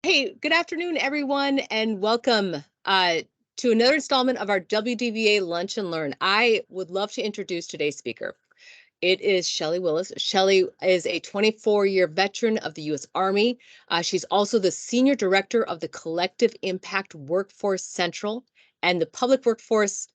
Hey, good afternoon, everyone, and welcome to another installment of our WDVA Lunch and Learn. I would love to introduce today's speaker. It is Shelley Willis. Shelley is a 24-year veteran of the U.S. Army. She's also the Senior Director of the Collective Impact Workforce Central and the Public Workforce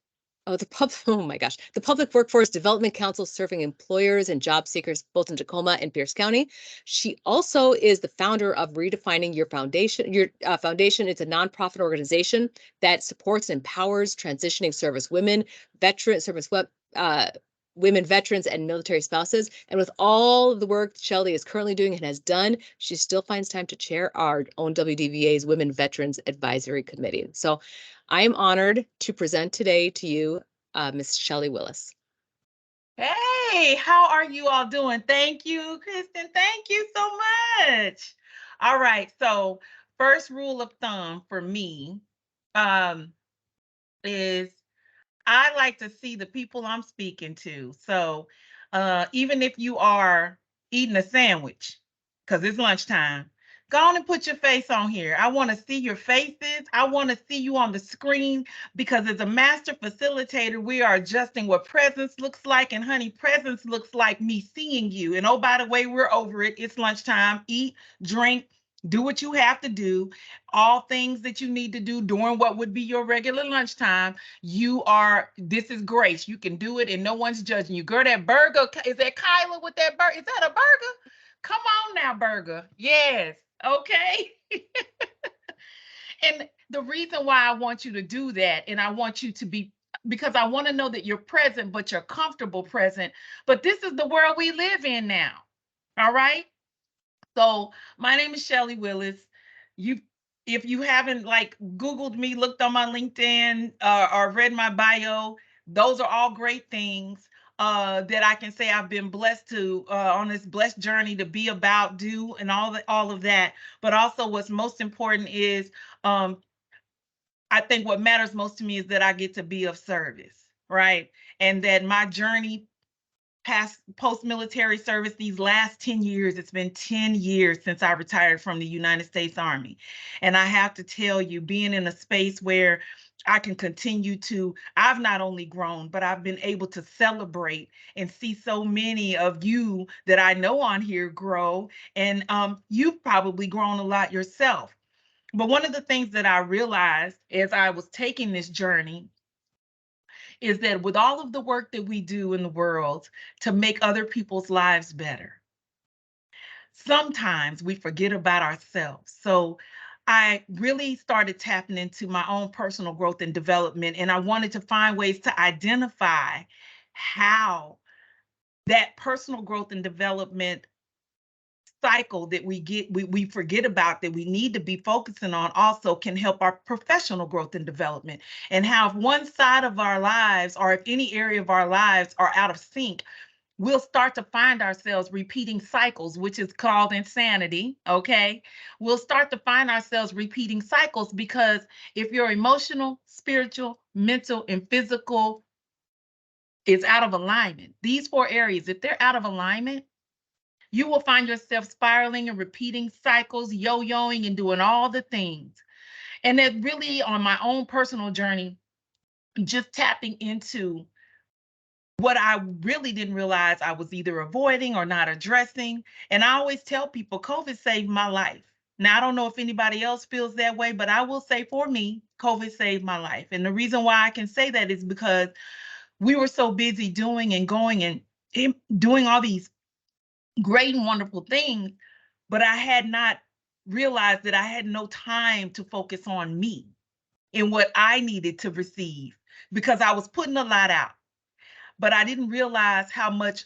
oh my gosh, the Public Workforce Development Council, serving employers and job seekers both in Tacoma and Pierce County. She also is the founder of Redefining Your Foundation. Your foundation is a nonprofit organization that supports and empowers transitioning service women, women veterans and military spouses. And with all of the work Shelley is currently doing and has done, she still finds time to chair our own WDVA's Women Veterans Advisory Committee. So I am honored to present today to you Ms. Shelley Willis. Hey, how are you all doing? Thank you, Kristen. Thank you so much. All right. So, first rule of thumb for me is I like to see the people I'm speaking to. So, even if you are eating a sandwich, because it's lunchtime, go on and put your face on here. I want to see your faces. I want to see you on the screen because as a master facilitator, we are adjusting what presence looks like. And honey, presence looks like me seeing you. And oh, by the way, we're over it. It's lunchtime. Eat, drink, do what you have to do. All things that you need to do during what would be your regular lunchtime. This is grace. You can do it and no one's judging you. Girl, that burger, is that Kyla with that burger? Is that a burger? Come on now, burger. Yes. Okay. And the reason why I want you to do that, and I want you to be, because I want to know that you're present, but you're comfortable present. But this is the world we live in now. All right. So my name is Shelley Willis. You, if you haven't like Googled me, looked on my LinkedIn, or read my bio, those are all great things that I can say I've been blessed to on this blessed journey to be about, do, and all of that. But also, what's most important is I think what matters most to me is that I get to be of service, right? And that my journey past post-military service, these last 10 years, it's been 10 years since I retired from the United States Army. And I have to tell you, being in a space where I can continue to, I've not only grown, but I've been able to celebrate and see so many of you that I know on here grow. And you've probably grown a lot yourself. But one of the things that I realized as I was taking this journey is that with all of the work that we do in the world to make other people's lives better, sometimes we forget about ourselves. So I really started tapping into my own personal growth and development, and I wanted to find ways to identify how that personal growth and development cycle that we forget about, that we need to be focusing on, also can help our professional growth and development. And how if one side of our lives, or if any area of our lives are out of sync, we'll start to find ourselves repeating cycles, which is called insanity. Okay. We'll start to find ourselves repeating cycles because if your emotional, spiritual, mental, and physical is out of alignment, these four areas, if they're out of alignment, you will find yourself spiraling and repeating cycles, yo-yoing and doing all the things. And that really, on my own personal journey, just tapping into what I really didn't realize I was either avoiding or not addressing. And I always tell people COVID saved my life. Now, I don't know if anybody else feels that way, but I will say for me, COVID saved my life. And the reason why I can say that is because we were so busy doing and going and doing all these great and wonderful things, but I had not realized that I had no time to focus on me and what I needed to receive because I was putting a lot out. But I didn't realize how much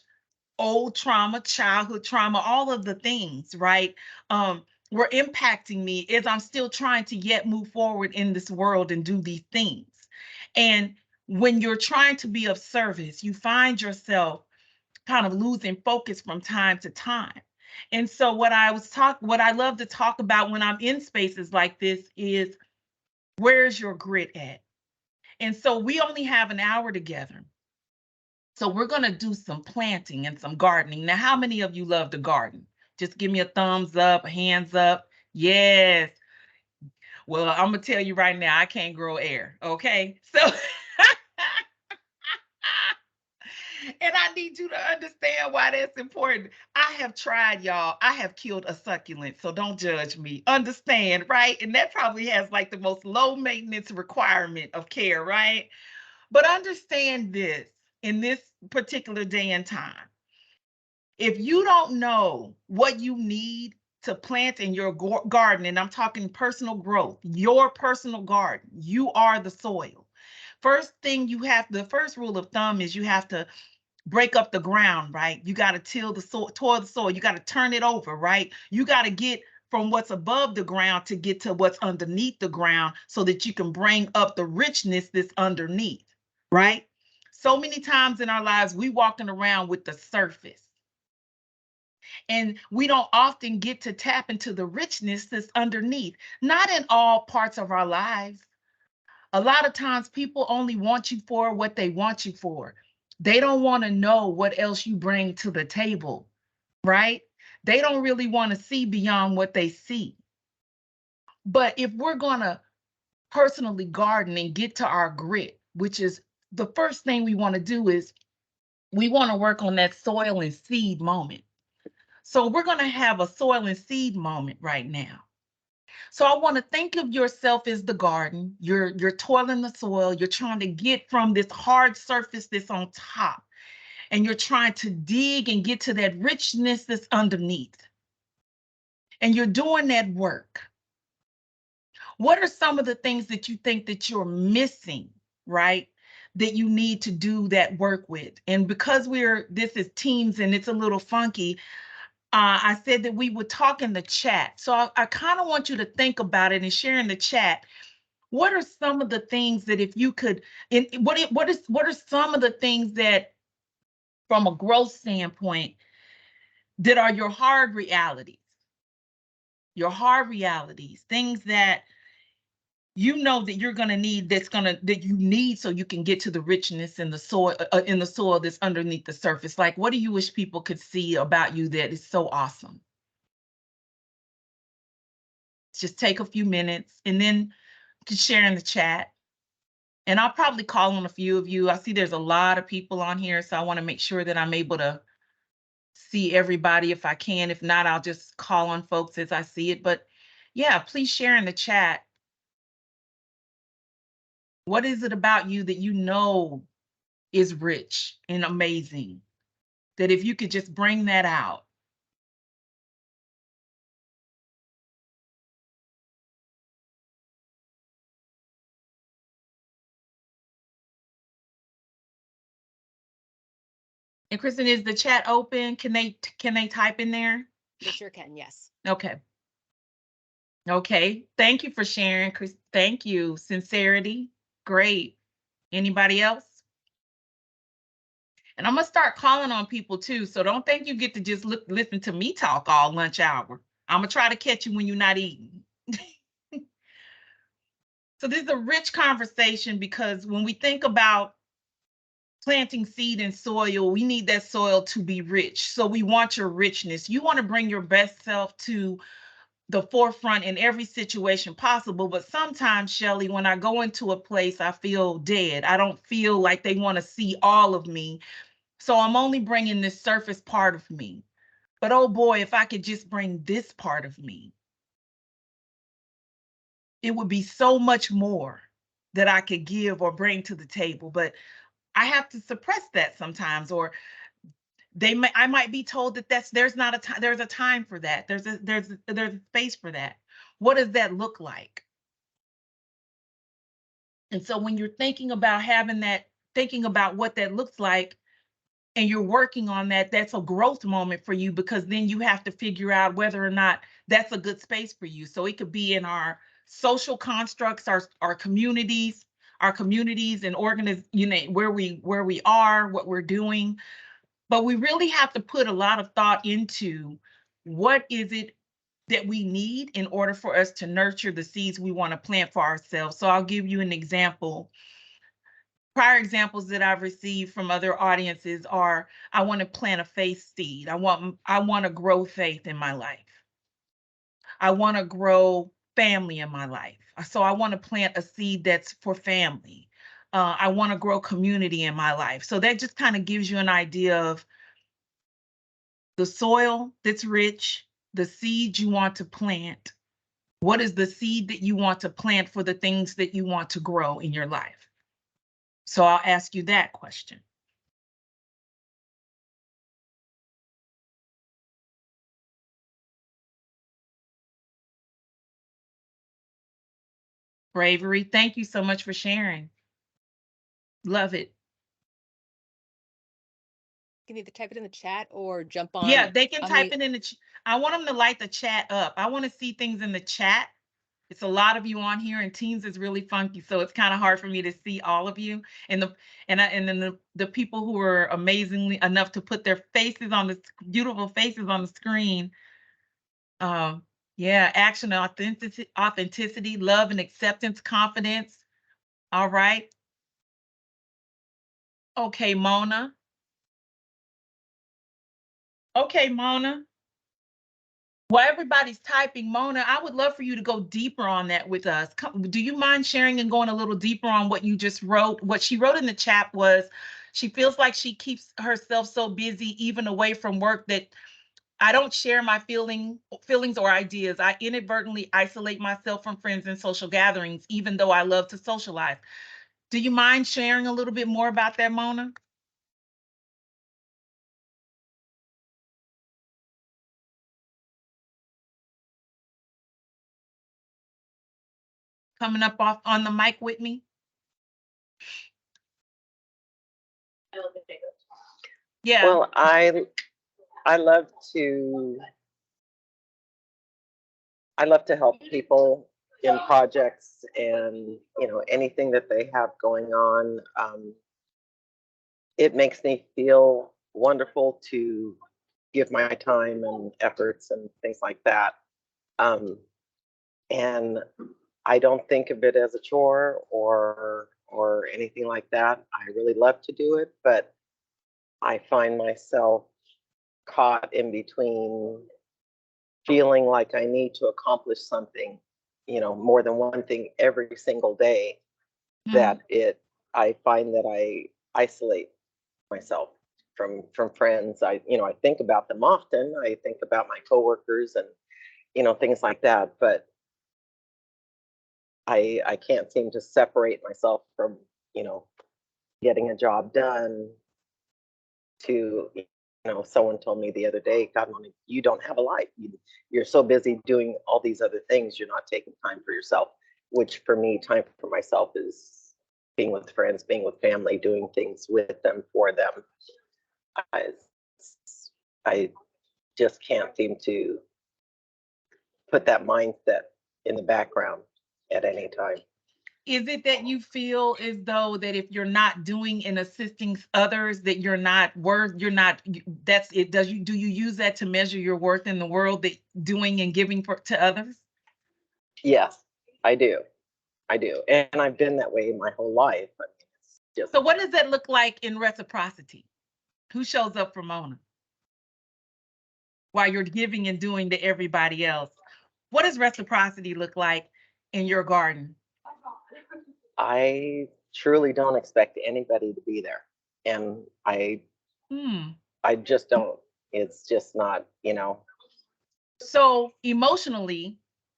old trauma, childhood trauma, all of the things, right, were impacting me as I'm still trying to yet move forward in this world and do these things. And when you're trying to be of service, you find yourself kind of losing focus from time to time. And so what I love to talk about when I'm in spaces like this is, where's your grit at? And so we only have an hour together. So we're going to do some planting and some gardening. Now, how many of you love to garden? Just give me a thumbs up, hands up. Yes. Well, I'm gonna tell you right now, I can't grow air. Okay. So and I need you to understand why that's important. I have tried, y'all. I have killed a succulent, so don't judge me. Understand, right? And that probably has like the most low maintenance requirement of care, right? But understand this in this particular day and time. If you don't know what you need to plant in your garden, and I'm talking personal growth, your personal garden, you are the soil. First thing you have, the first rule of thumb is you have to break up the ground, right? You got to till the soil, toward the soil. You got to turn it over, right? You got to get from what's above the ground to get to what's underneath the ground so that you can bring up the richness that's underneath, right? So many times in our lives, we walking around with the surface. And we don't often get to tap into the richness that's underneath, not in all parts of our lives. A lot of times people only want you for what they want you for. They don't want to know what else you bring to the table, right? They don't really want to see beyond what they see. But if we're going to personally garden and get to our grit, which is the first thing we want to do, is we want to work on that soil and seed moment. So we're going to have a soil and seed moment right now. So I want to think of yourself as the garden. You're toiling the soil. You're trying to get from this hard surface that's on top, and you're trying to dig and get to that richness that's underneath. And you're doing that work. What are some of the things that you think that you're missing, right? That you need to do that work with. And because this is teams and it's a little funky, I said that we would talk in the chat. So I kind of want you to think about it and share in the chat. What are some of the things that if you could, and what are some of the things that from a growth standpoint that are your hard realities, things that you know that you're going to need, that you need so you can get to the richness in the soil that's underneath the surface. Like, what do you wish people could see about you that is so awesome? Just take a few minutes and then just share in the chat. And I'll probably call on a few of you. I see there's a lot of people on here, so I want to make sure that I'm able to see everybody if I can. If not, I'll just call on folks as I see it. But yeah, please share in the chat. What is it about you that you know is rich and amazing? That if you could just bring that out. And Kristen, is the chat open? Can they type in there? They sure can, yes. Okay. Okay. Thank you for sharing, Chris. Thank you. Sincerity. Great. Anybody else? And I'm gonna start calling on people too. So don't think you get to just listen to me talk all lunch hour. I'm gonna try to catch you when you're not eating. So this is a rich conversation because when we think about planting seed in soil, we need that soil to be rich. So we want your richness. You want to bring your best self to the forefront in every situation possible. But sometimes, Shelly, when I go into a place, I feel dead. I don't feel like they want to see all of me. So I'm only bringing this surface part of me. But oh boy, if I could just bring this part of me, it would be so much more that I could give or bring to the table. But I have to suppress that sometimes, or I might be told that there's not a time, there's a time for that. There's a space for that. What does that look like? And so when you're thinking about thinking about what that looks like, and you're working on that, that's a growth moment for you, because then you have to figure out whether or not that's a good space for you. So it could be in our social constructs, our communities, and where we are, what we're doing. But we really have to put a lot of thought into what is it that we need in order for us to nurture the seeds we want to plant for ourselves. So I'll give you an example. Prior examples that I've received from other audiences are, I want to plant a faith seed. I want to grow faith in my life. I want to grow family in my life. So I want to plant a seed that's for family. I want to grow community in my life. So that just kind of gives you an idea of the soil that's rich, the seed you want to plant. What is the seed that you want to plant for the things that you want to grow in your life? So I'll ask you that question. Bravery, thank you so much for sharing. Love it. You can either type it in the chat or jump Yeah, on. they can I type mean, it in the I want them to light the chat up. I want to see things in the chat. It's a lot of you on here, and Teams is really funky, so it's kind of hard for me to see all of you. And then the people who are amazingly enough to put their faces on the beautiful faces on the screen. Yeah, action, authenticity, love and acceptance, confidence. All right. Okay, Mona. Okay, Mona. While everybody's typing, Mona, I would love for you to go deeper on that with us. Do you mind sharing and going a little deeper on what you just wrote? What she wrote in the chat was she feels like she keeps herself so busy, even away from work, that I don't share my feelings or ideas. I inadvertently isolate myself from friends and social gatherings, even though I love to socialize. Do you mind sharing a little bit more about that, Mona? Coming up off on the mic with me? Yeah. Well, I love to I love to help people in projects and anything that they have going on. It makes me feel wonderful to give my time and efforts and things like that. And I don't think of it as a chore or anything like that. I really love to do it, but I find myself caught in between feeling like I need to accomplish something, more than one thing every single day, that I find that I isolate myself from friends. I think about them often. I think about my coworkers and things like that, but I can't seem to separate myself from, you know, getting a job done to, someone told me the other day, God, Moni, you don't have a life. You're so busy doing all these other things, you're not taking time for yourself, which for me, time for myself is being with friends, being with family, doing things with them, for them. I, I just can't seem to put that mindset in the background at any time. Is it that you feel as though that if you're not doing and assisting others, that you're not worth, that's it? Do you use that to measure your worth in the world, that doing and giving to others? Yes, I do. I do. And I've been that way my whole life. I mean, it's just. So what does that look like in reciprocity? Who shows up for Mona while you're giving and doing to everybody else? What does reciprocity look like in your garden? I truly don't expect anybody to be there. And I just don't. It's just not. So emotionally,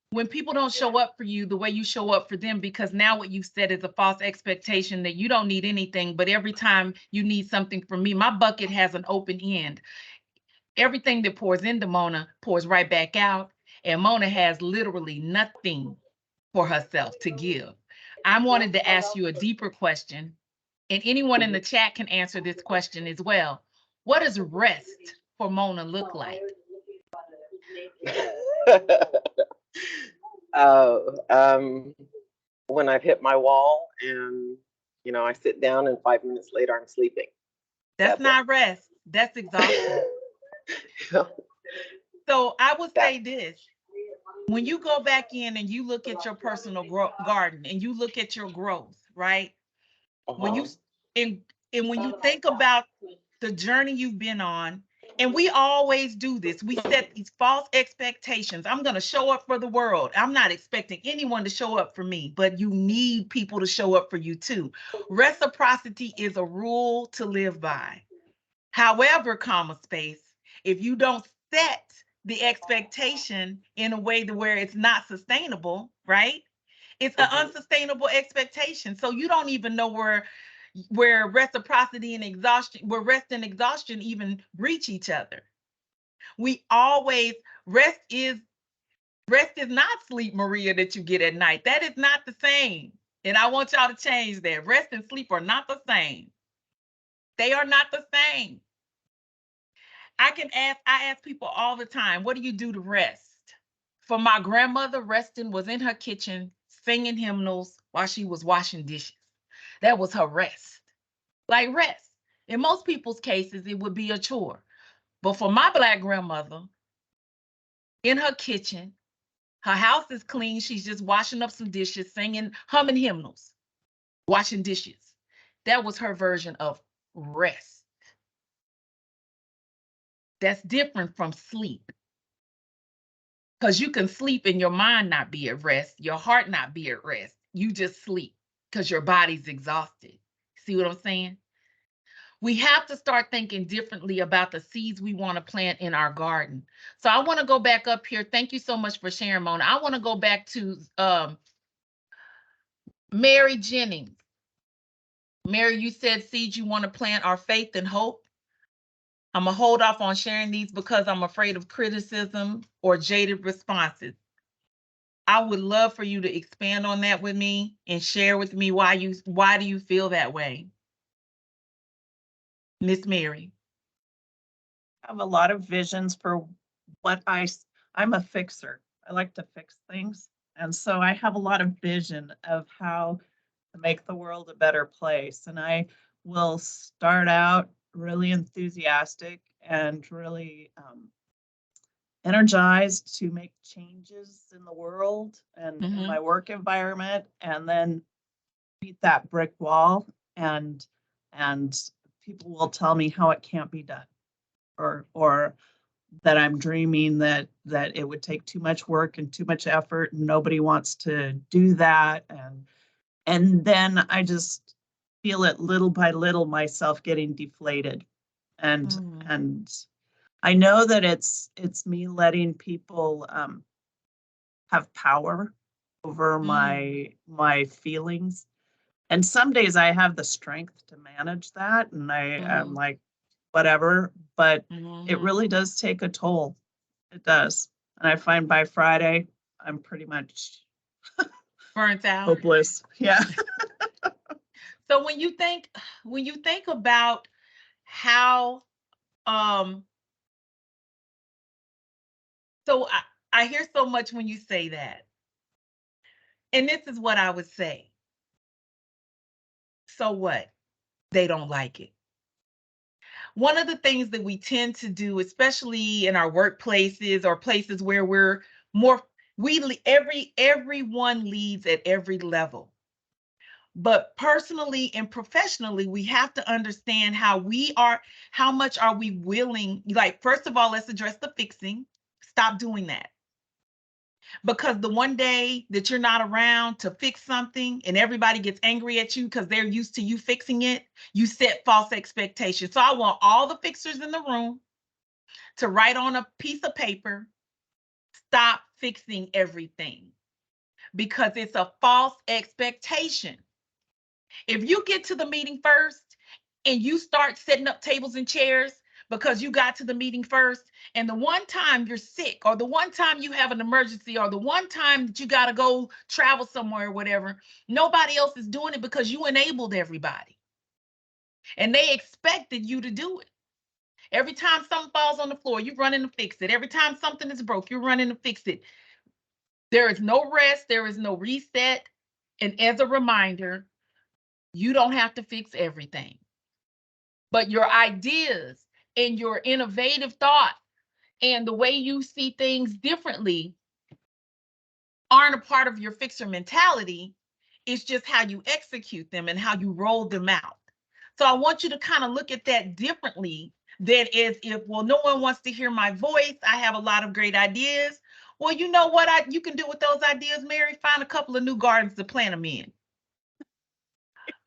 when people don't show up for you the way you show up for them, because now what you've said is a false expectation that you don't need anything, but every time you need something from me, my bucket has an open end. Everything that pours into Mona pours right back out, and Mona has literally nothing for herself to give. I wanted to ask you a deeper question, and anyone in the chat can answer this question as well. What does rest for Mona look like? Oh, when I've hit my wall and I sit down and 5 minutes later I'm sleeping. That's not rest. That's exhaustion. So I would say this. When you go back in and you look at your personal garden and you look at your growth, right? When you and when you think about the journey you've been on And we always do this. We set these false expectations. I'm going to show up for the world. I'm not expecting anyone to show up for me, but you need people to show up for you too. Reciprocity is a rule to live by. However, comma space, if you don't set the expectation in a way to where it's not sustainable, right? It's an unsustainable expectation. So you don't even know where reciprocity and exhaustion, where rest and exhaustion even breach each other. We always rest is not sleep, Maria, that you get at night. That is not the same. And I want y'all to change that. Rest and sleep are not the same. They are not the same. I ask people all the time, what do you do to rest? For my grandmother, resting was in her kitchen, singing hymnals while she was washing dishes. That was her rest. Like rest. In most people's cases, it would be a chore. But for my Black grandmother, in her kitchen, her house is clean. She's just washing up some dishes, singing, humming hymnals, washing dishes. That was her version of rest. That's different from sleep. Because you can sleep and your mind not be at rest, your heart not be at rest. You just sleep because your body's exhausted. See what I'm saying? We have to start thinking differently about the seeds we want to plant in our garden. So I want to go back up here. Thank you so much for sharing, Mona. I want to go back to Mary Jennings. Mary, you said seeds you want to plant are faith and hope. I'm going to hold off on sharing these because I'm afraid of criticism or jaded responses. I would love for you to expand on that with me and share with me why do you feel that way? Miss Mary. I have a lot of visions for what I'm a fixer. I like to fix things. And so I have a lot of vision of how to make the world a better place. And I will start out really enthusiastic and really energized to make changes in the world and in my work environment, and then meet that brick wall, and people will tell me how it can't be done, or that I'm dreaming that it would take too much work and too much effort and nobody wants to do that, and then I just feel it little by little myself getting deflated, and I know that it's me letting people have power over my feelings. And some days I have the strength to manage that, and I am like, whatever, but it really does take a toll. It does. And I find by Friday, I'm pretty much burnt out. Hopeless. Yeah. So when you think about how, so I hear so much when you say that. And this is what I would say. So what? They don't like it. One of the things that we tend to do, especially in our workplaces or places where we're more, everyone leads at every level. But personally and professionally, we have to understand how much are we willing, like, first of all, let's address the fixing. Stop doing that. Because the one day that you're not around to fix something and everybody gets angry at you because they're used to you fixing it, you set false expectations. So I want all the fixers in the room to write on a piece of paper, stop fixing everything, because it's a false expectation. If you get to the meeting first and you start setting up tables and chairs because you got to the meeting first, and the one time you're sick, or the one time you have an emergency, or the one time that you got to go travel somewhere or whatever, nobody else is doing it because you enabled everybody. And they expected you to do it. Every time something falls on the floor, you're running to fix it. Every time something is broke, you're running to fix it. There is no rest, there is no reset. And as a reminder, you don't have to fix everything. But your ideas and your innovative thought and the way you see things differently aren't a part of your fixer mentality. It's just how you execute them and how you roll them out. So I want you to kind of look at that differently than as if, well, no one wants to hear my voice. I have a lot of great ideas. Well, you know what you can do with those ideas, Mary? Find a couple of new gardens to plant them in.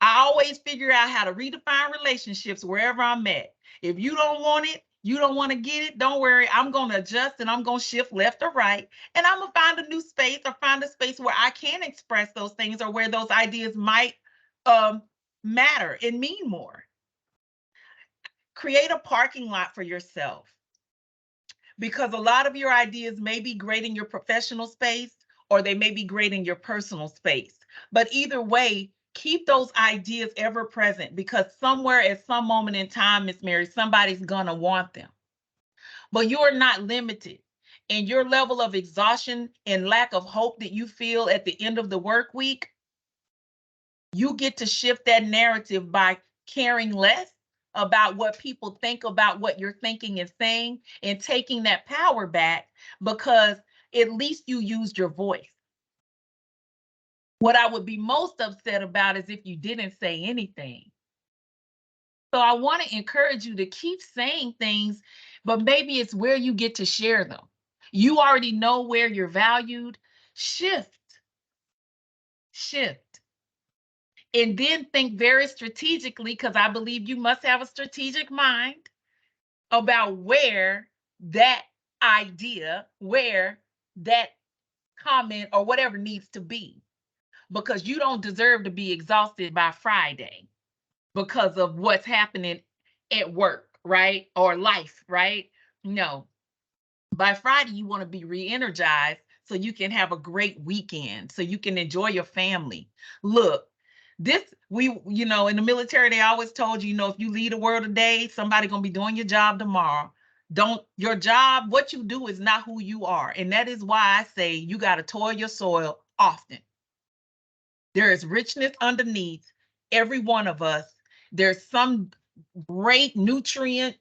I always figure out how to redefine relationships wherever I'm at. If you don't want it, you don't want to get it, don't worry. I'm going to adjust and I'm going to shift left or right. And I'm going to find a new space or find a space where I can express those things or where those ideas might matter and mean more. Create a parking lot for yourself, because a lot of your ideas may be great in your professional space or they may be great in your personal space. But either way, keep those ideas ever present, because somewhere at some moment in time, Miss Mary, somebody's gonna want them. But you are not limited in your level of exhaustion and lack of hope that you feel at the end of the work week. You get to shift that narrative by caring less about what people think about what you're thinking and saying, and taking that power back, because at least you used your voice. What I would be most upset about is if you didn't say anything. So I want to encourage you to keep saying things, but maybe it's where you get to share them. You already know where you're valued. Shift. And then think very strategically, because I believe you must have a strategic mind about where that idea, where that comment or whatever needs to be, because you don't deserve to be exhausted by Friday because of what's happening at work, right? Or life, right? No. By Friday, you want to be re-energized so you can have a great weekend, so you can enjoy your family. Look, in the military, they always told you, if you lead the world today, somebody gonna be doing your job tomorrow. Your job, what you do is not who you are. And that is why I say you got to toil your soil often. There is richness underneath every one of us. There's some great nutrients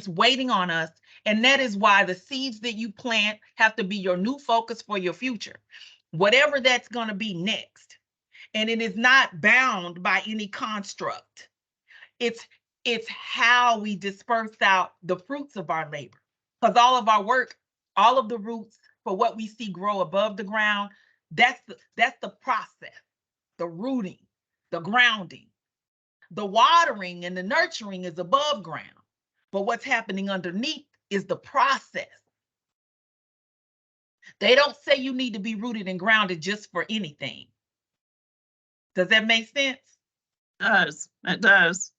waiting on us. And that is why the seeds that you plant have to be your new focus for your future, whatever that's going to be next. And it is not bound by any construct. It's how we disperse out the fruits of our labor. Because all of our work, all of the roots for what we see grow above the ground, that's the process, the rooting, the grounding. The watering and the nurturing is above ground. But what's happening underneath is the process. They don't say you need to be rooted and grounded just for anything. Does that make sense? It does.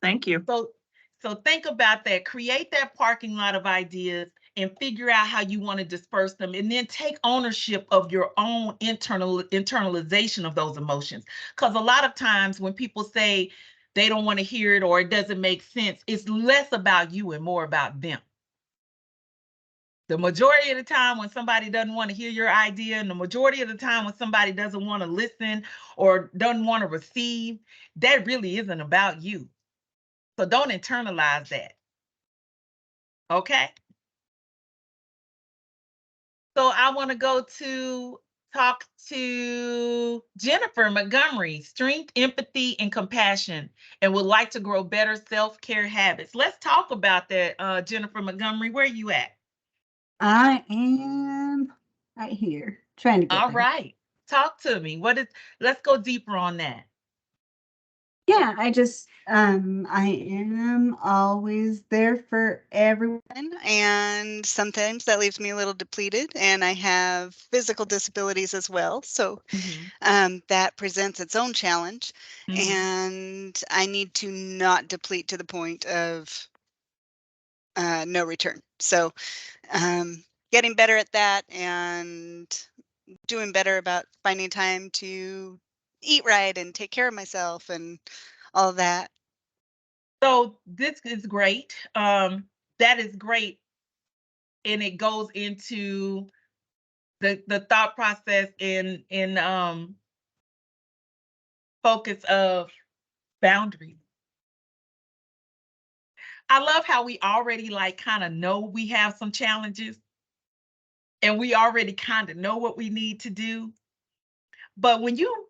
Thank you. So think about that. Create that parking lot of ideas and figure out how you want to disperse them, and then take ownership of your own internalization of those emotions. Because a lot of times when people say they don't want to hear it or it doesn't make sense, it's less about you and more about them. The majority of the time when somebody doesn't want to hear your idea, and the majority of the time when somebody doesn't want to listen or doesn't want to receive, that really isn't about you. So don't internalize that. Okay? So I want to go to talk to Jennifer Montgomery, strength, empathy, and compassion, and would like to grow better self-care habits. Let's talk about that, Jennifer Montgomery. Where are you at? I am right here, trying to get All there. right. Talk to me. Let's go deeper on that. Yeah, I am always there for everyone. And sometimes that leaves me a little depleted, and I have physical disabilities as well. So that presents its own challenge, and I need to not deplete to the point of no return. So getting better at that and doing better about finding time to eat right and take care of myself and all that. So this is great. That is great. And it goes into the thought process in focus of boundaries. I love how we already kind of know we have some challenges, and we already kind of know what we need to do. But when you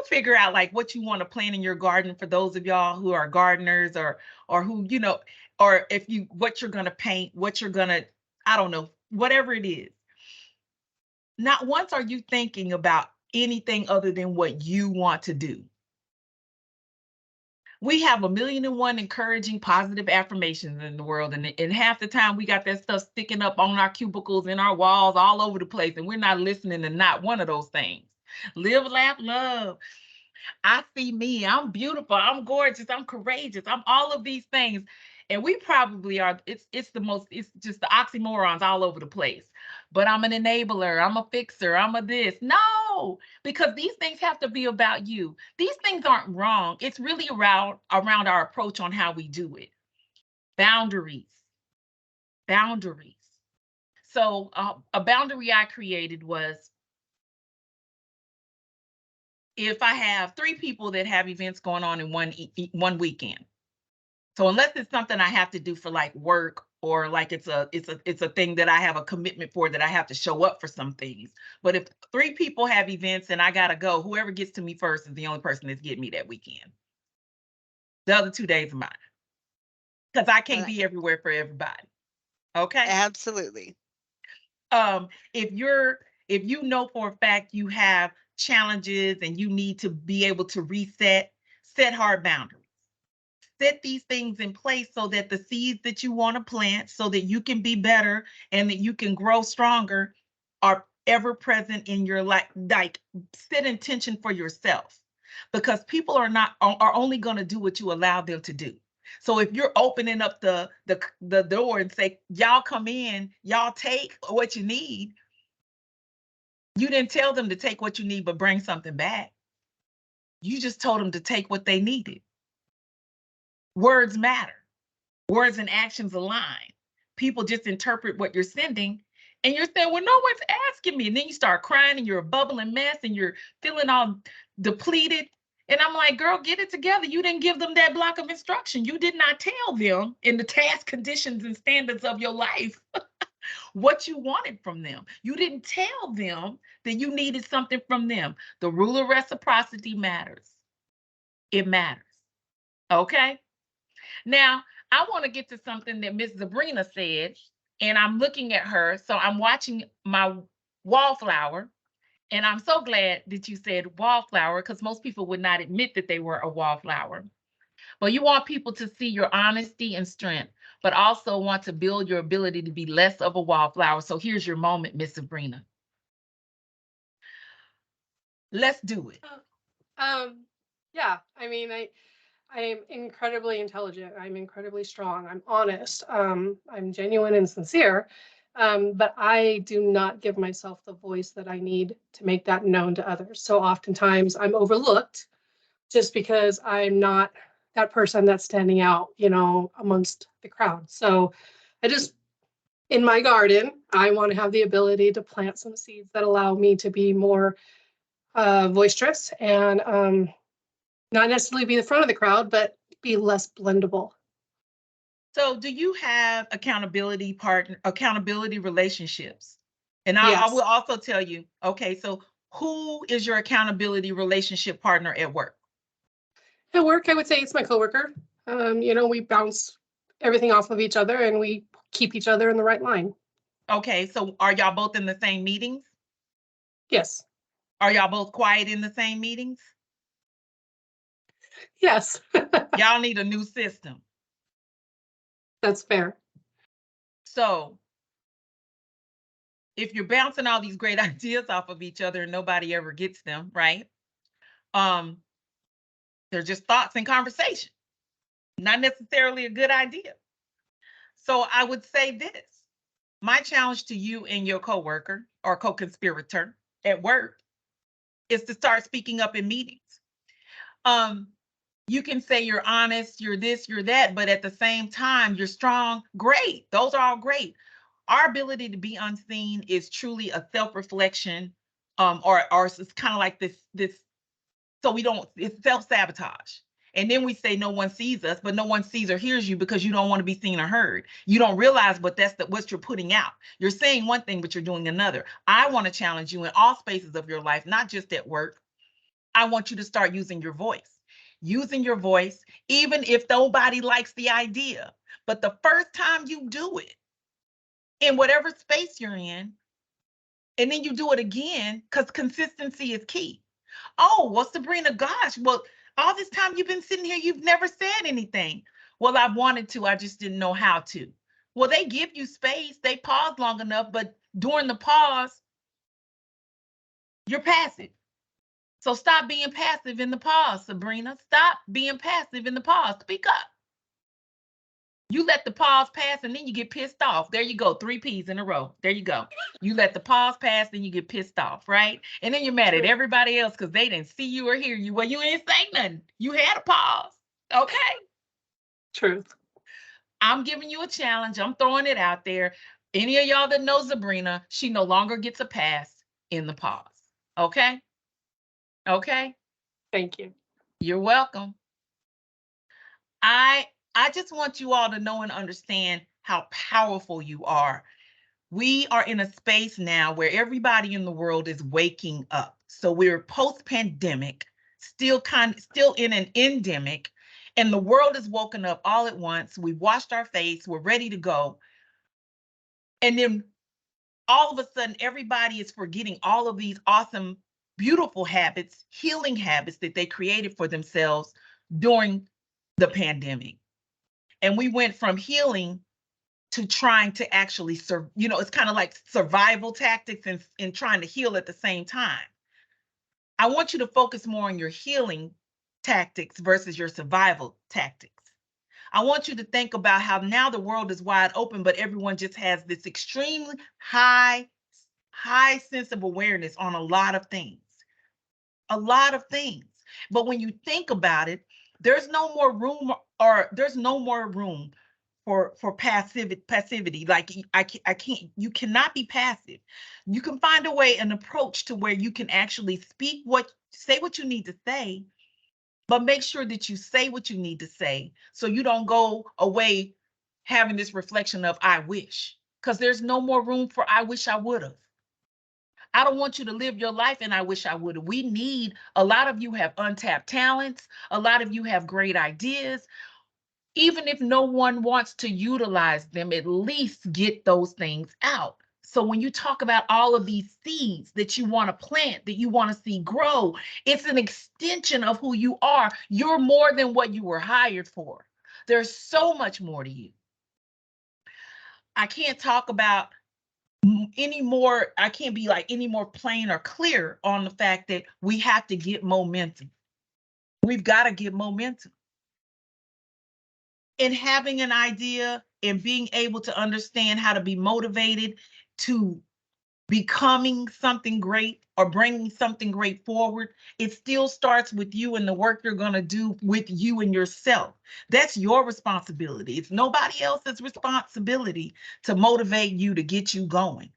figure out what you want to plant in your garden, for those of y'all who are gardeners or who, or what you're going to paint, what you're going to, I don't know, whatever it is. Not once are you thinking about anything other than what you want to do. We have 1,000,001 encouraging positive affirmations in the world, and half the time we got that stuff sticking up on our cubicles, in our walls, all over the place, and we're not listening to not one of those things. Live, laugh, love. I see me. I'm beautiful. I'm gorgeous. I'm courageous. I'm all of these things. And we probably are. It's just the oxymorons all over the place. But I'm an enabler. I'm a fixer. I'm a this. No, because these things have to be about you. These things aren't wrong. It's really around our approach on how we do it. Boundaries. Boundaries. So a boundary I created was, if I have 3 people that have events going on in one weekend. So unless it's something I have to do for like work, or like it's a thing that I have a commitment for, that I have to show up for some things. But if 3 people have events and I gotta go, whoever gets to me first is the only person that's getting me that weekend. The other 2 days are mine. Because I can't be everywhere for everybody. Okay? Absolutely. If you know for a fact you have challenges and you need to be able to reset, set hard boundaries. Set these things in place so that the seeds that you want to plant, so that you can be better and that you can grow stronger, are ever present in your life. Like, set intention for yourself, because people are only going to do what you allow them to do. So if you're opening up the door and say, y'all come in, y'all take what you need, you didn't tell them to take what you need, but bring something back. You just told them to take what they needed. Words matter. Words and actions align. People just interpret what you're sending, and you're saying, well, no one's asking me. And then you start crying and you're a bubbling mess and you're feeling all depleted. And I'm like, girl, get it together. You didn't give them that block of instruction. You did not tell them in the task conditions and standards of your life what you wanted from them. You didn't tell them that you needed something from them. The rule of reciprocity matters. It matters. Okay? Now, I want to get to something that Miss Sabrina said, and I'm looking at her. So I'm watching my wallflower, and I'm so glad that you said wallflower, because most people would not admit that they were a wallflower. But you want people to see your honesty and strength, but also want to build your ability to be less of a wallflower. So here's your moment, Miss Sabrina. Let's do it. Yeah, I mean, I am incredibly intelligent. I'm incredibly strong. I'm honest. I'm genuine and sincere. But I do not give myself the voice that I need to make that known to others. So oftentimes I'm overlooked just because I'm not that person that's standing out, amongst the crowd. So I just, in my garden, I want to have the ability to plant some seeds that allow me to be more boisterous and not necessarily be the front of the crowd, but be less blendable. So do you have accountability relationships? And Yes. I will also tell you, okay, so who is your accountability relationship partner at work? At work, I would say it's my coworker. We bounce everything off of each other and we keep each other in the right line. Okay, so are y'all both in the same meetings? Yes. Are y'all both quiet in the same meetings? Yes. Y'all need a new system. That's fair. So if you're bouncing all these great ideas off of each other and nobody ever gets them, right? They're just thoughts and conversation, not necessarily a good idea. So I would say this: my challenge to you and your coworker or co-conspirator at work is to start speaking up in meetings. You can say you're honest, you're this, you're that, but at the same time, you're strong. Great. Those are all great. Our ability to be unseen is truly a self-reflection, or it's kind of like this, so it's self-sabotage. And then we say no one sees us, but no one sees or hears you because you don't want to be seen or heard. You don't realize, but that's what you're putting out. You're saying one thing, but you're doing another. I want to challenge you in all spaces of your life, not just at work. I want you to start using your voice. Using your voice, even if nobody likes the idea. But the first time you do it, in whatever space you're in, and then you do it again, because consistency is key. Oh, well, Sabrina, gosh, well, all this time you've been sitting here, you've never said anything. Well, I wanted to, I just didn't know how to. Well, they give you space, they pause long enough, but during the pause, you're passive. So stop being passive in the pause, Sabrina. Stop being passive in the pause. Speak up. You let the pause pass and then you get pissed off. There you go, 3 P's in a row. There you go. You let the pause pass, then you get pissed off, right? And then you're mad at everybody else because they didn't see you or hear you. Well, you ain't say nothing. You had a pause, okay? Truth. I'm giving you a challenge. I'm throwing it out there. Any of y'all that know Sabrina, she no longer gets a pass in the pause, okay? Okay? Thank you. You're welcome. I just want you all to know and understand how powerful you are. We are in a space now where everybody in the world is waking up. So we're post-pandemic, still in an endemic, and the world is woken up all at once. We've washed our face, we're ready to go. And then all of a sudden, everybody is forgetting all of these awesome, beautiful habits, healing habits that they created for themselves during the pandemic. And we went from healing to trying to actually serve, it's kind of like survival tactics and trying to heal at the same time. I want you to focus more on your healing tactics versus your survival tactics. I want you to think about how now the world is wide open, but everyone just has this extremely high sense of awareness on a lot of things. A lot of things. But when you think about it, there's no more room for passivity. Like I can't, you cannot be passive. You can find a way, an approach to where you can actually say what you need to say, but make sure that you say what you need to say so you don't go away having this reflection of I wish, because there's no more room for I wish I would have. I don't want you to live your life and I wish I would have. A lot of you have untapped talents. A lot of you have great ideas. Even if no one wants to utilize them, at least get those things out. So when you talk about all of these seeds that you want to plant, that you want to see grow, it's an extension of who you are. You're more than what you were hired for. There's so much more to you. I can't talk about I can't be like any more plain or clear on the fact that we have to get momentum. We've got to get momentum. And having an idea and being able to understand how to be motivated to becoming something great or bringing something great forward, it still starts with you and the work you're going to do with you and yourself. That's your responsibility. It's nobody else's responsibility to motivate you, to get you going.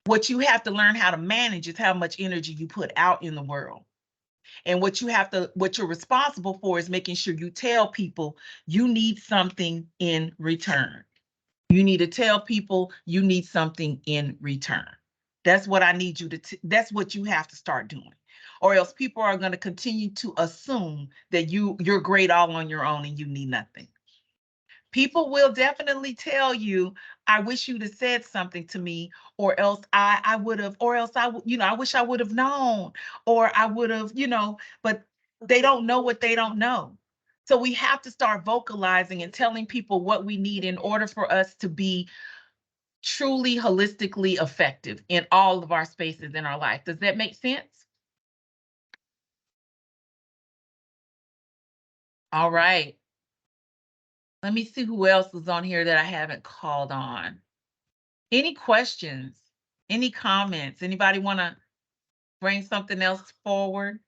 What you have to learn how to manage is how much energy you put out in the world. And what you're responsible for is making sure you tell people you need something in return. You need to tell people you need something in return. That's what I need you to, that's what you have to start doing. Or else people are going to continue to assume that you're great all on your own and you need nothing. People will definitely tell you, I wish you'd have said something to me, or else I would have, or else I wish I would have known, or I would have, but they don't know what they don't know. So we have to start vocalizing and telling people what we need in order for us to be truly holistically effective in all of our spaces in our life. Does that make sense? All right. Let me see who else is on here that I haven't called on. Any questions? Any comments? Anybody want to bring something else forward?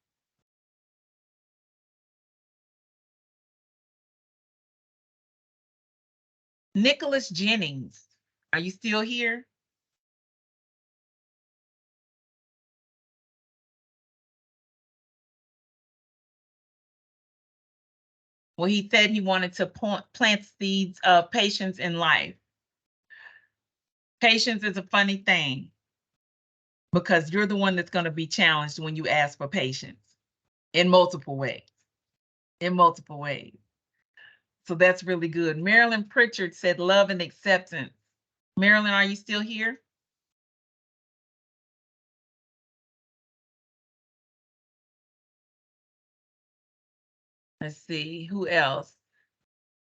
Nicholas Jennings, are you still here? Well, he said he wanted to plant seeds of patience in life. Patience is a funny thing because you're the one that's going to be challenged when you ask for patience in multiple ways. In multiple ways. So that's really good. Marilyn Pritchard said love and acceptance. Marilyn, are you still here? Let's see, who else?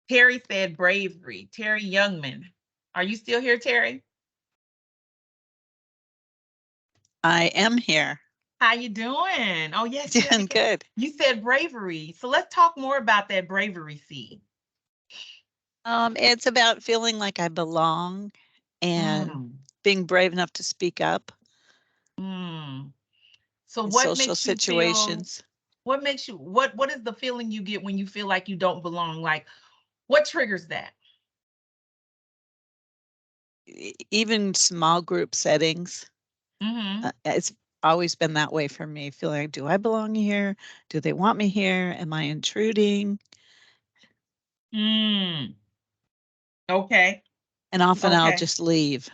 Terry said bravery. Terry Youngman. Are you still here, Terry? I am here. How you doing? Oh, yes. Doing good. You said bravery. So let's talk more about that bravery seed. It's about feeling like I belong and being brave enough to speak up. So in what social makes you situations? feel, what makes you, what is the feeling you get when you feel like you don't belong? Like, what triggers that? Even small group settings. It's always been that way for me, feeling like, do I belong here? Do they want me here? Am I intruding? Okay. And often I'll just leave.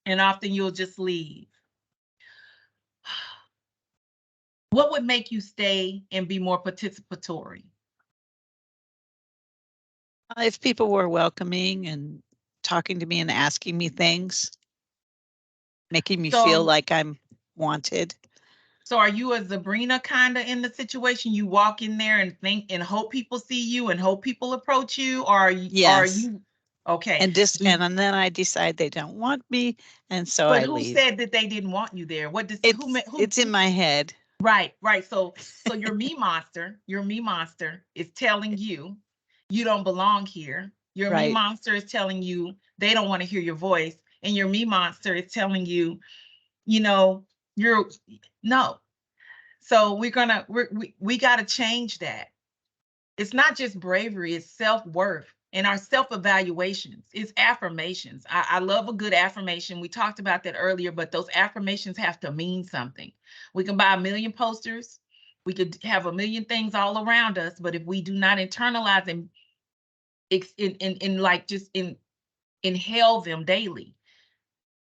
And often you'll just leave. What would make you stay and be more participatory? If people were welcoming and talking to me and asking me things, making me feel like I'm wanted. So are you a Zabrina kind of in the situation? You walk in there and think and hope people see you and hope people approach you? Or are you, Yes. Okay. And then I decide they don't want me, and so But I who leave. said that they didn't want you there? What does It's in my head. Right. So your me monster is telling you you don't belong here. Your me monster is telling you they don't want to hear your voice, and your me monster is telling you, you're no. So we got to change that. It's not just bravery, it's self-worth and our self-evaluations. It's affirmations. I love a good affirmation. We talked about that earlier, but those affirmations have to mean something. We can buy a million posters. We could have a million things all around us, but if we do not internalize and inhale them daily,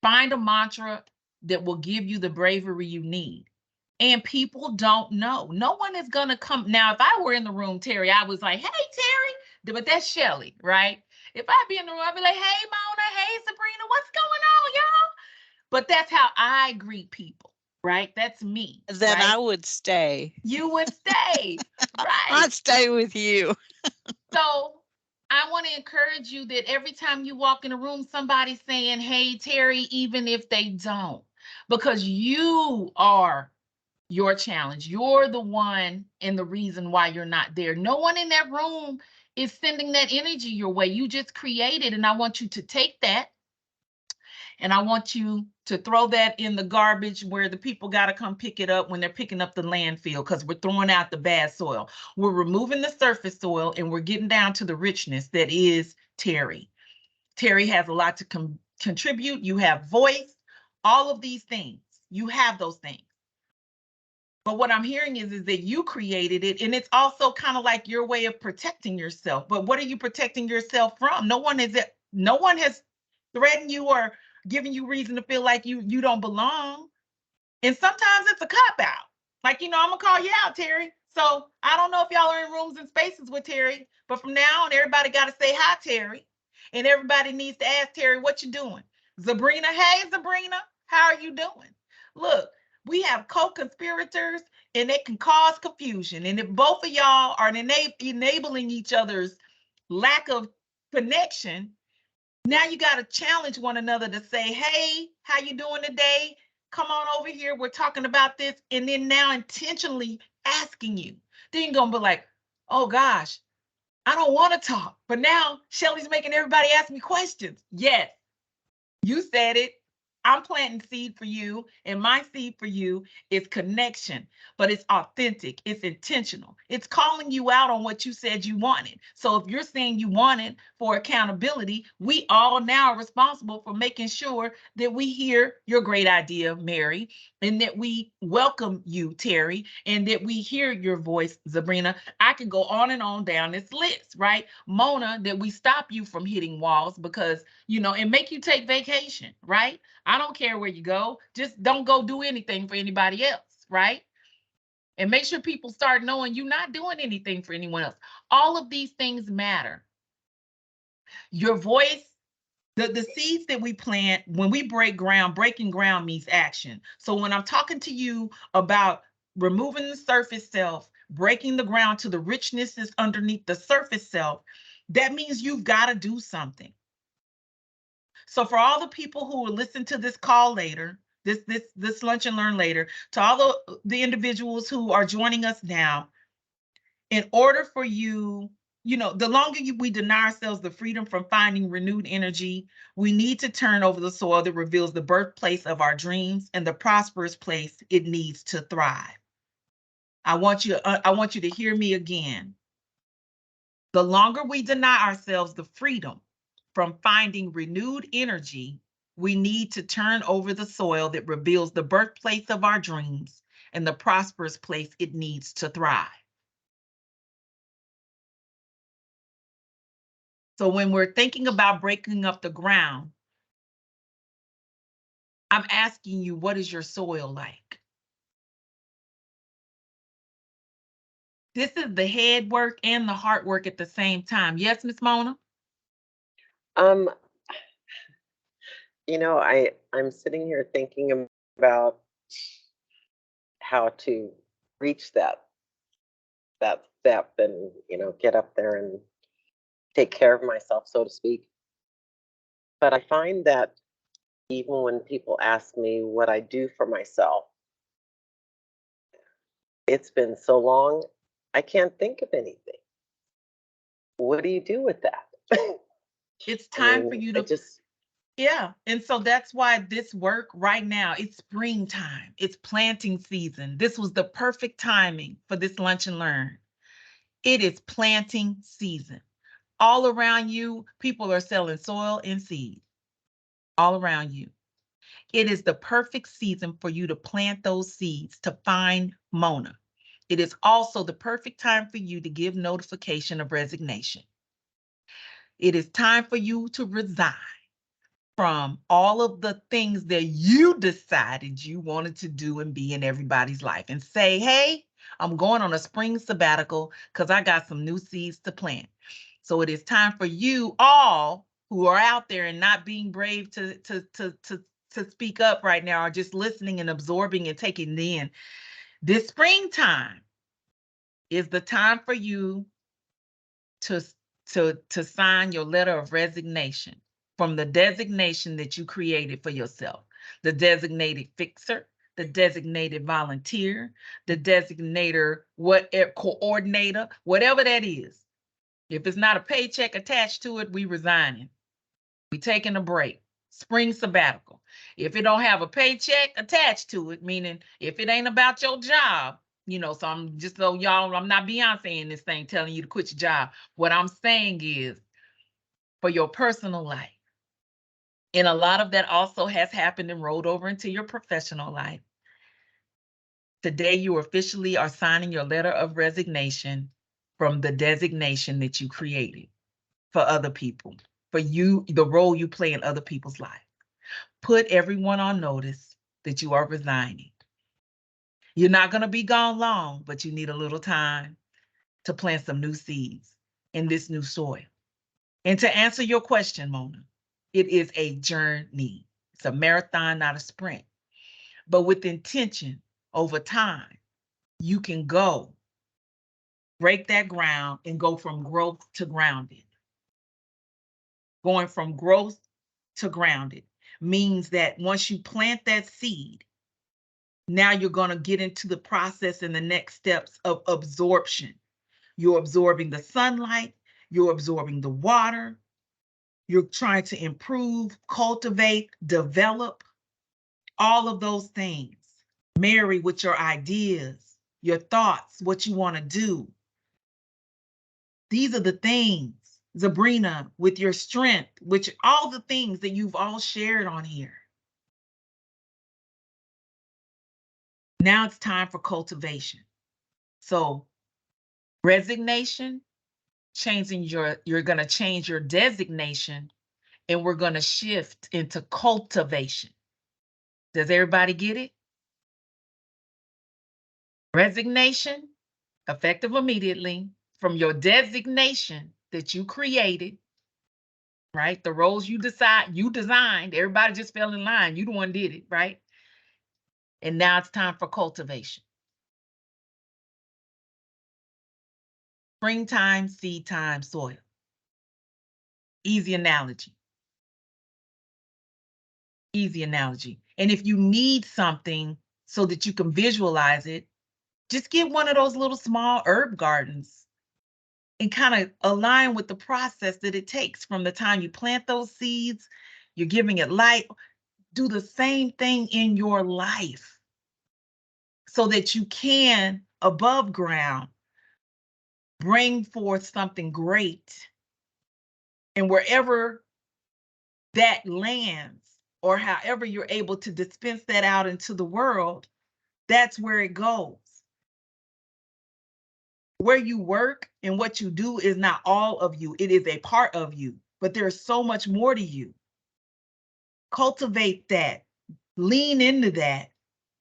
find a mantra that will give you the bravery you need. And people don't know. No one is going to come. Now, if I were in the room, Terry, I was like, hey, Terry, but that's Shelly, right? If I'd be in the room, I'd be like, hey, Mona, hey, Sabrina, what's going on, y'all? But that's how I greet people, right? That's me. Then right? I would stay. You would stay, right? I'd stay with you. So I want to encourage you that every time you walk in a room, somebody's saying, hey, Terry, even if they don't, because you are your challenge. You're the one and the reason why you're not there. No one in that room is sending that energy your way. You just created, and I want you to take that and I want you to throw that in the garbage where the people got to come pick it up when they're picking up the landfill, because we're throwing out the bad soil. We're removing the surface soil and we're getting down to the richness that is Terry. Terry has a lot to contribute. You have voice, all of these things. You have those things. But what I'm hearing is that you created it, and it's also kind of like your way of protecting yourself. But what are you protecting yourself from? No one has threatened you or given you reason to feel like you don't belong. And sometimes it's a cop-out. Like, I'm gonna call you out, Terry. So I don't know if y'all are in rooms and spaces with Terry, but from now on, everybody got to say hi, Terry. And everybody needs to ask Terry, what you doing? Zabrina, hey, Zabrina, how are you doing? Look, we have co-conspirators and it can cause confusion. And if both of y'all are enabling each other's lack of connection, now you got to challenge one another to say, hey, how you doing today? Come on over here. We're talking about this. And then now intentionally asking you. Then you're going to be like, oh gosh, I don't want to talk. But now Shelly's making everybody ask me questions. Yes, you said it. I'm planting seed for you, and my seed for you is connection, but it's authentic, it's intentional. It's calling you out on what you said you wanted. So if you're saying you wanted for accountability, we all now are responsible for making sure that we hear your great idea, Mary, and that we welcome you, Terry, and that we hear your voice, Sabrina. I can go on and on down this list, right? Mona, that we stop you from hitting walls because, and make you take vacation, right? I don't care where you go. Just don't go do anything for anybody else, right? And make sure people start knowing you're not doing anything for anyone else. All of these things matter. Your voice, the seeds that we plant, when we break ground, breaking ground means action. So when I'm talking to you about removing the surface self, breaking the ground to the richness that's underneath the surface self, that means you've got to do something. So for all the people who will listen to this call later, this lunch and learn later, to all the individuals who are joining us now, in order for you, the longer we deny ourselves the freedom from finding renewed energy, we need to turn over the soil that reveals the birthplace of our dreams and the prosperous place it needs to thrive. I want you to hear me again. The longer we deny ourselves the freedom from finding renewed energy, we need to turn over the soil that reveals the birthplace of our dreams and the prosperous place it needs to thrive. So when we're thinking about breaking up the ground, I'm asking you, what is your soil like? This is the head work and the heart work at the same time. Yes, Miss Mona? I'm sitting here thinking about how to reach that step and, get up there and take care of myself, so to speak. But I find that even when people ask me what I do for myself, it's been so long, I can't think of anything. What do you do with that? It's time for you to just. Yeah, and so that's why this work right now, it's springtime, it's planting season. This was the perfect timing for this lunch and learn. It is planting season. All around you, people are selling soil and seed. All around you. It is the perfect season for you to plant those seeds to find Mona. It is also the perfect time for you to give notification of resignation. It is time for you to resign from all of the things that you decided you wanted to do and be in everybody's life and say, hey, I'm going on a spring sabbatical because I got some new seeds to plant. So it is time for you all who are out there and not being brave to speak up right now, or just listening and absorbing and taking it in. This springtime is the time for you to sign your letter of resignation from the designation that you created for yourself. The designated fixer, the designated volunteer, the designator, coordinator, whatever that is. If it's not a paycheck attached to it, we resigning. We taking a break. Spring sabbatical. If it don't have a paycheck attached to it, meaning if it ain't about your job, so I'm just so y'all, I'm not Beyonce in this thing telling you to quit your job. What I'm saying is for your personal life. And a lot of that also has happened and rolled over into your professional life. Today, you officially are signing your letter of resignation from the designation that you created for other people, for you, the role you play in other people's lives. Put everyone on notice that you are resigning. You're not going to be gone long, but you need a little time to plant some new seeds in this new soil. And to answer your question, Mona, it is a journey. It's a marathon, not a sprint. But with intention, over time, you can break that ground and go from growth to grounded. Going from growth to grounded means that once you plant that seed, now you're going to get into the process and the next steps of absorption. You're absorbing the sunlight, you're absorbing the water, you're trying to improve, cultivate, develop, all of those things. Marry with your ideas, your thoughts, what you want to do. These are the things, Sabrina, with your strength, which all the things that you've all shared on here. Now it's time for cultivation. So resignation, you're going to change your designation, and we're going to shift into cultivation. Does everybody get it? Resignation, effective immediately from your designation that you created, right? The roles you designed, everybody just fell in line. You the one did it, right? And now it's time for cultivation. Springtime, seed time, soil. Easy analogy. Easy analogy. And if you need something so that you can visualize it, just get one of those little small herb gardens and kind of align with the process that it takes from the time you plant those seeds, you're giving it light. Do the same thing in your life so that you can, above ground, bring forth something great. And wherever that lands, or however you're able to dispense that out into the world, that's where it goes. Where you work and what you do is not all of you. It is a part of you, but there's so much more to you. Cultivate that, lean into that,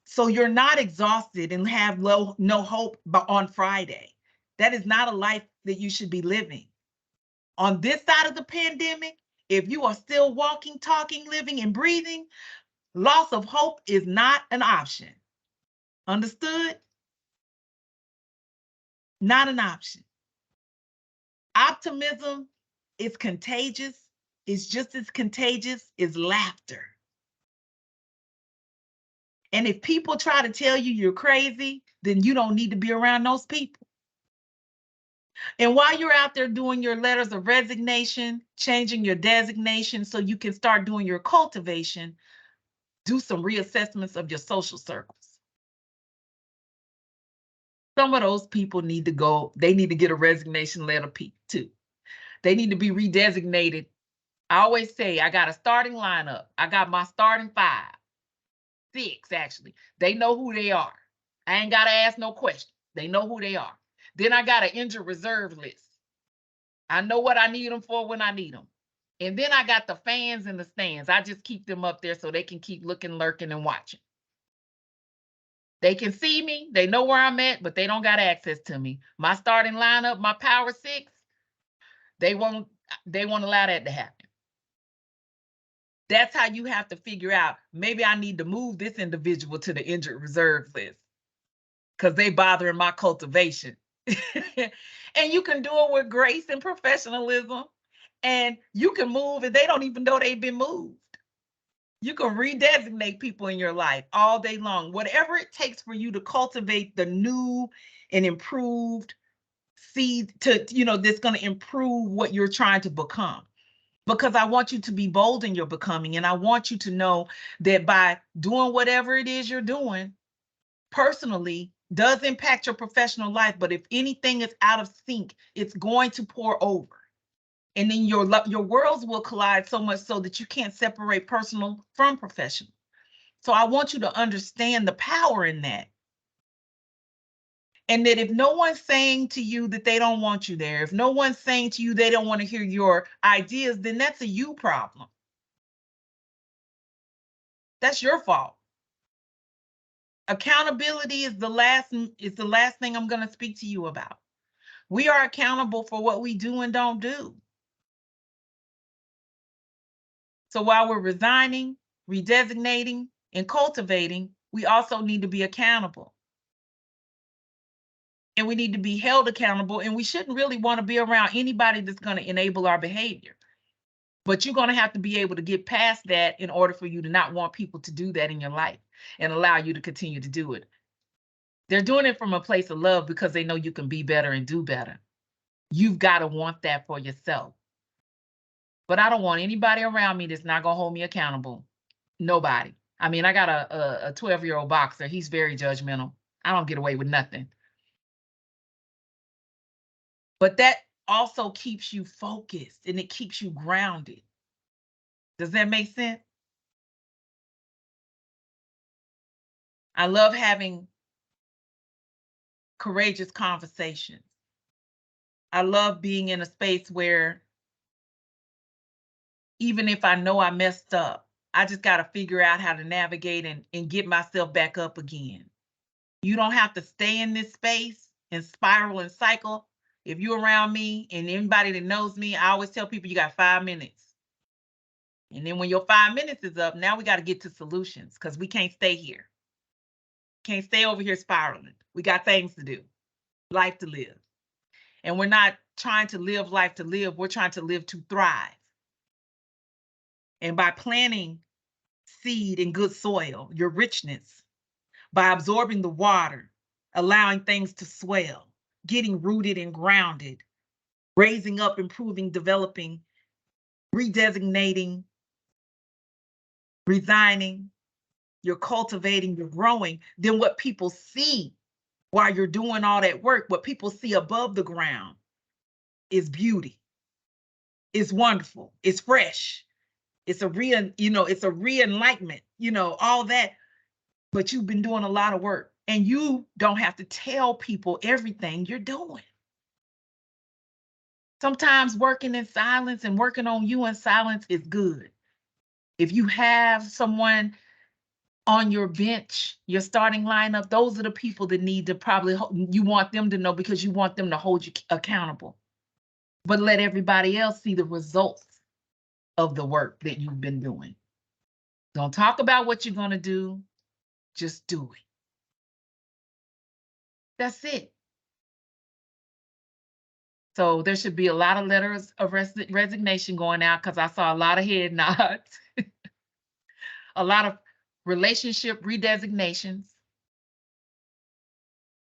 so you're not exhausted and have no hope on Friday. That is not a life that you should be living. On this side of the pandemic, if you are still walking, talking, living, and breathing, loss of hope is not an option. Understood? Not an option. Optimism is contagious. It's just as contagious as laughter. And if people try to tell you you're crazy, then you don't need to be around those people. And while you're out there doing your letters of resignation, changing your designation so you can start doing your cultivation, do some reassessments of your social circles. Some of those people need to go, they need to get a resignation letter too. They need to be redesignated. I always say, I got a starting lineup. I got my starting 5, 6 actually. They know who they are. I ain't got to ask no questions. They know who they are. Then I got an injured reserve list. I know what I need them for when I need them. And then I got the fans in the stands. I just keep them up there so they can keep looking, lurking, and watching. They can see me. They know where I'm at, but they don't got access to me. My starting lineup, my power 6, they won't allow that to happen. That's how you have to figure out, maybe I need to move this individual to the injured reserve list because they bothering my cultivation. And you can do it with grace and professionalism. And you can move and they don't even know they've been moved. You can redesignate people in your life all day long. Whatever it takes for you to cultivate the new and improved seed to, that's going to improve what you're trying to become. Because I want you to be bold in your becoming. And I want you to know that by doing whatever it is you're doing personally does impact your professional life. But if anything is out of sync, it's going to pour over. And then your worlds will collide so much so that you can't separate personal from professional. So I want you to understand the power in that. And that if no one's saying to you that they don't want you there, if no one's saying to you they don't want to hear your ideas, then that's a you problem. That's your fault. Accountability is the last thing I'm going to speak to you about. We are accountable for what we do and don't do. So while we're resigning, redesignating, and cultivating, we also need to be accountable. And we need to be held accountable, and we shouldn't really want to be around anybody that's going to enable our behavior. But you're going to have to be able to get past that in order for you to not want people to do that in your life and allow you to continue to do it. They're doing it from a place of love because they know you can be better and do better. You've got to want that for yourself. But I don't want anybody around me that's not going to hold me accountable. Nobody. I mean, I got a 12-year-old boxer. He's very judgmental. I don't get away with nothing. But that also keeps you focused and it keeps you grounded. Does that make sense? I love having courageous conversations. I love being in a space where even if I know I messed up, I just got to figure out how to navigate and get myself back up again. You don't have to stay in this space and spiral and cycle. If you're around me and anybody that knows me, I always tell people you got 5 minutes. And then when your 5 minutes is up, now we got to get to solutions because we can't stay here. Can't stay over here spiraling. We got things to do, life to live. And we're not trying to live life to live. We're trying to live to thrive. And by planting seed in good soil, your richness, by absorbing the water, allowing things to swell, getting rooted and grounded, raising up, improving, developing, redesignating, resigning, you're cultivating, you're growing, then what people see while you're doing all that work, what people see above the ground is beauty. It's wonderful. It's fresh. It's a it's a re-enlightenment, all that. But you've been doing a lot of work and you don't have to tell people everything you're doing. Sometimes working in silence and working on you in silence is good. If you have someone on your bench, your starting lineup, those are the people that need to probably, you want them to know because you want them to hold you accountable. But let everybody else see the results of the work that you've been doing. Don't talk about what you're going to do, just do it. That's it. So there should be a lot of letters of resignation going out because I saw a lot of head nods, a lot of relationship redesignations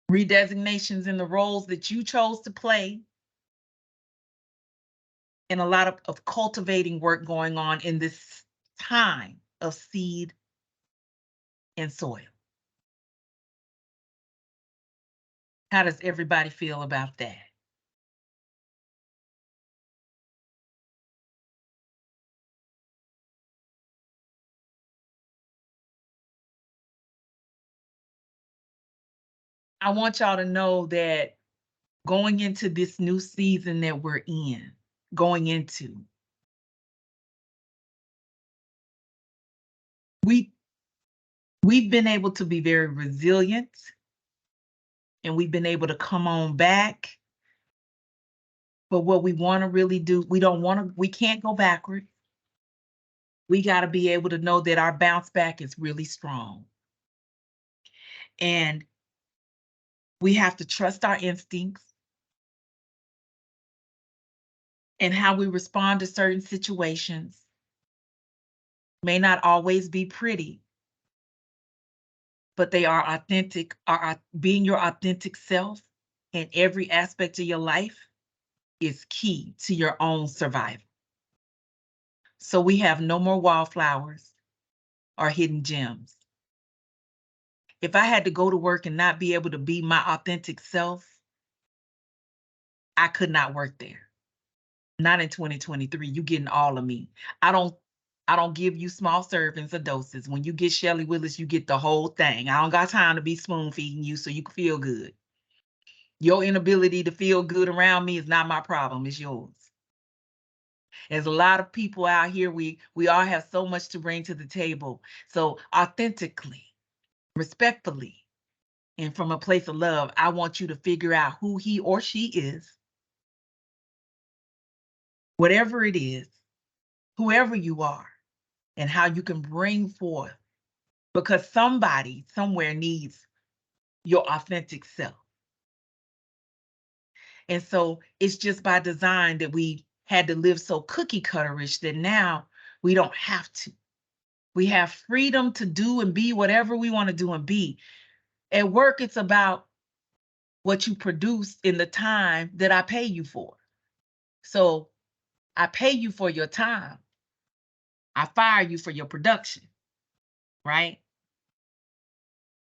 in the roles that you chose to play, and a lot of cultivating work going on in this time of seed and soil. How does everybody feel about that? I want y'all to know that going into this new season that we're in, we've been able to be very resilient, and we've been able to come on back. But what we want to really do, we can't go backward. We got to be able to know that our bounce back is really strong. And we have to trust our instincts and how we respond to certain situations. May not always be pretty, but they are authentic. Being your authentic self in every aspect of your life is key to your own survival. So we have no more wildflowers or hidden gems. If I had to go to work and not be able to be my authentic self, I could not work there. Not in 2023. You getting all of me. I don't give you small servings or doses. When you get Shelly Willis, you get the whole thing. I don't got time to be spoon feeding you so you can feel good. Your inability to feel good around me is not my problem, it's yours. There's a lot of people out here, we all have so much to bring to the table. So authentically, respectfully, and from a place of love, I want you to figure out who he or she is, whatever it is, whoever you are, and how you can bring forth, because somebody somewhere needs your authentic self. And so it's just by design that we had to live so cookie cutterish that now we don't have to. We have freedom to do and be whatever we want to do and be. At work, it's about what you produce in the time that I pay you for. So I pay you for your time. I fire you for your production, right?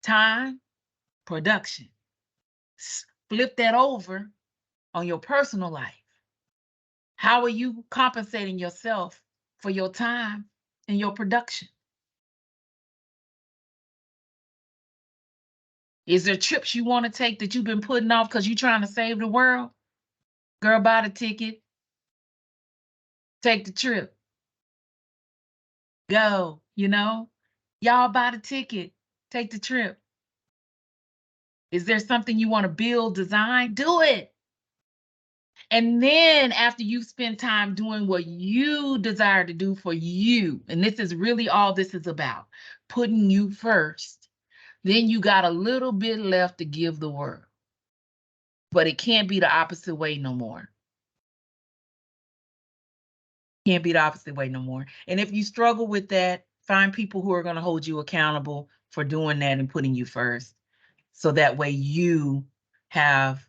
Time, production. Flip that over on your personal life. How are you compensating yourself for your time and your production? Is there trips you want to take that you've been putting off because you're trying to save the world? Girl, buy the ticket. Take the trip. Go, Y'all buy the ticket. Take the trip. Is there something you want to build, design? Do it. And then after you spend time doing what you desire to do for you, and this is really all this is about, putting you first, then you got a little bit left to give the world. But it can't be the opposite way no more. Can't be the opposite way no more. And if you struggle with that, find people who are going to hold you accountable for doing that and putting you first. So that way you have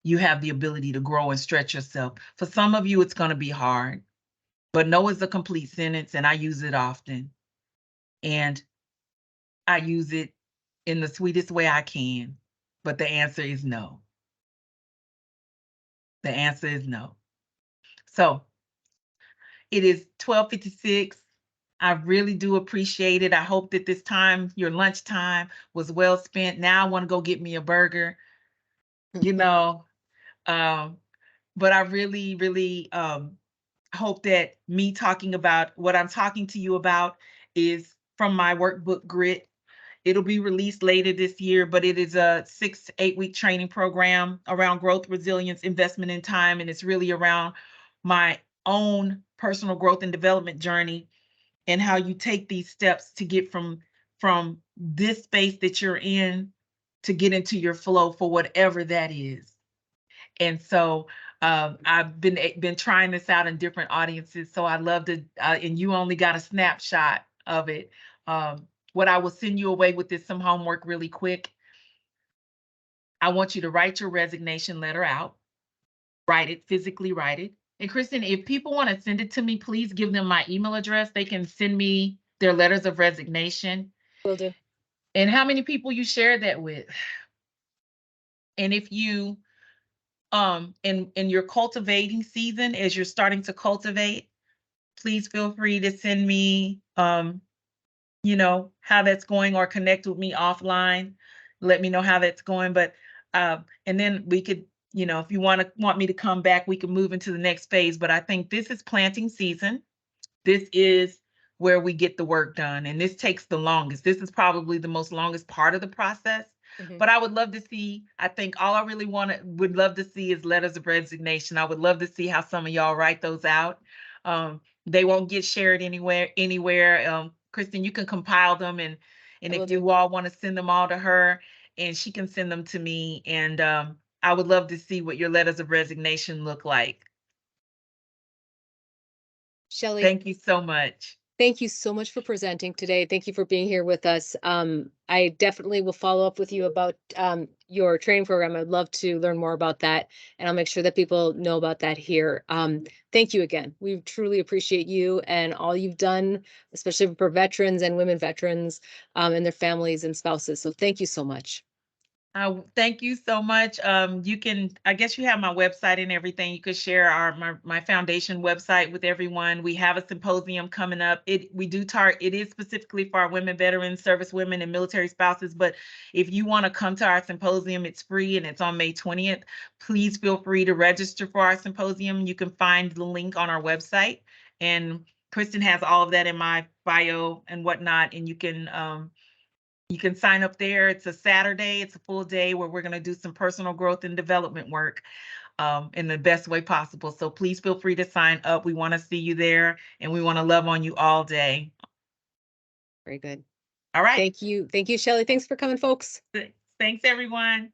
the ability to grow and stretch yourself. For some of you, it's going to be hard, but no is a complete sentence, and I use it often. And I use it in the sweetest way I can, but the answer is no. The answer is no. So it is 12:56. I really do appreciate it. I hope that this time, your lunchtime, was well spent. Now I want to go get me a burger, you know. But I really, really hope that me talking about what I'm talking to you about is from my workbook, Grit. It'll be released later this year, but it is a 6 to 8 week training program around growth, resilience, investment in time. And it's really around my own personal growth and development journey and how you take these steps to get from this space that you're in to get into your flow for whatever that is. And so I've been trying this out in different audiences. So I love to, and you only got a snapshot of it. What I will send you away with is some homework really quick. I want you to write your resignation letter out. Write it, physically write it. And Kristen, if people want to send it to me, please give them my email address. They can send me their letters of resignation. Will do. And how many people you share that with. And if you, in your cultivating season, as you're starting to cultivate, please feel free to send me, you know, how that's going or connect with me offline. Let me know how that's going. But, and then we could, you know, if you want me to come back, we can move into the next phase. But I think this is planting season. This is where we get the work done. And this takes the longest. This is probably the most longest part of the process. Mm-hmm. But I would love to see, I think all I really would love to see is letters of resignation. I would love to see how some of y'all write those out. They won't get shared anywhere. Kristen, you can compile them, and if you all want to send them all to her, and she can send them to me. And I would love to see what your letters of resignation look like. Shelley, thank you so much. Thank you so much for presenting today. Thank you for being here with us. I definitely will follow up with you about your training program. I'd love to learn more about that, and I'll make sure that people know about that here. Thank you again. We truly appreciate you and all you've done, especially for veterans and women veterans and their families and spouses. So thank you so much. Thank you so much. You can, I guess you have my website and everything. You could share my foundation website with everyone. We have a symposium coming up. It is specifically for our women veterans, service women, and military spouses. But if you want to come to our symposium, it's free and it's on May 20th. Please feel free to register for our symposium. You can find the link on our website, and Kristen has all of that in my bio and whatnot. And you can sign up there. It's a Saturday. It's a full day where we're going to do some personal growth and development work in the best way possible. So please feel free to sign up. We want to see you there, and we want to love on you all day. Very good. All right. Thank you. Thank you, Shelley. Thanks for coming, folks. Thanks, everyone.